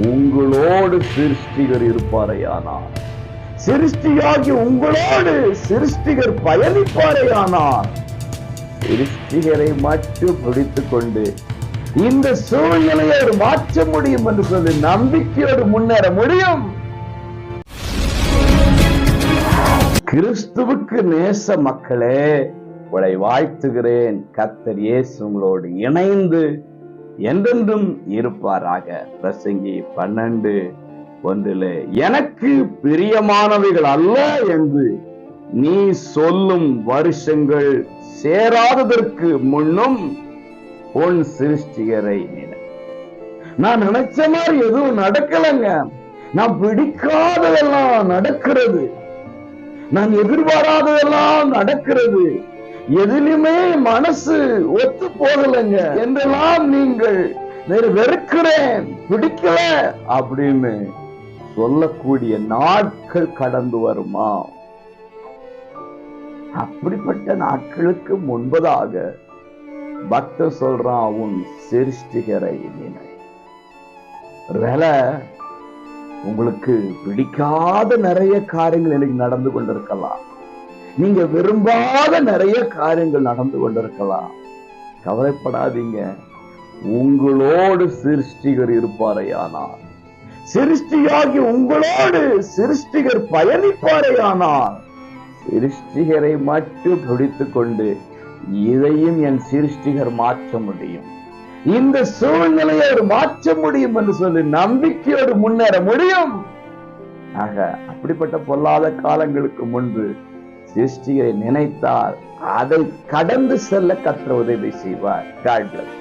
உங்களோடு சிருஷ்டிகர் இருப்பாரையானார், சிருஷ்டியாகி உங்களோடு சிருஷ்டிகர் பயணிப்பாரையானார், சிருஷ்டிகரை மட்டும் பிடித்துக் கொண்டு இந்த சூழ்நிலையை மாற்ற முடியும் என்று சொல்லி நம்பிக்கையோடு முன்னேற முடியும். கிறிஸ்துவுக்கு நேச மக்களே, உங்களை வாழ்த்துகிறேன். கர்த்தர் இயேசு உங்களோடு இணைந்து என்றென்றும் இருப்பாராக. பிரசங்கி 12:1 எனக்கு பிரியமானவைகள் அல்ல என்று நீ சொல்லும் வருஷங்கள் சேராததற்கு முன்னும் உன் சிருஷ்டிகரை நினை. நான் நினைச்ச மாதிரி எதுவும் நடக்கலங்க. நான் பிடிக்காததெல்லாம் நடக்கிறது, நான் எதிர்பாராததெல்லாம் நடக்கிறது, எதிலுமே மனசு ஒத்து போகலைங்க என்றெல்லாம் நீங்கள் வெறுக்கிறேன், பிடிக்கல அப்படின்னு சொல்லக்கூடிய நாட்கள் கடந்து வருமா? அப்படிப்பட்ட நாட்களுக்கு முன்பதாக பக்தர் சொல்றான், உன் சிருஷ்டிகரை நினை. உங்களுக்கு பிடிக்காத நிறைய காரியங்கள் இன்னைக்கு நடந்து கொண்டிருக்கலாம், நீங்க விரும்பாத நிறைய காரியங்கள் நடந்து கொண்டிருக்கலாம். கவலைப்படாதீங்க, உங்களோடு சிருஷ்டிகர் இருப்பாரையானார், சிருஷ்டியாகி உங்களோடு சிருஷ்டிகர் பயணிப்பாரையானார், சிருஷ்டிகரை மட்டும் பிடித்துக் கொண்டு இதையும் என் சிருஷ்டிகர் மாற்ற முடியும், இந்த சூழ்நிலையை மாற்ற முடியும் என்று சொல்லி நம்பிக்கையோடு முன்னேற முடியும். ஆக அப்படிப்பட்ட பொல்லாத காலங்களுக்கு முன்பு சிருஷ்டிகரை நினைத்தால் அதை கடந்து செல்ல கர்த்தர் உதவி செய்வார். God bless.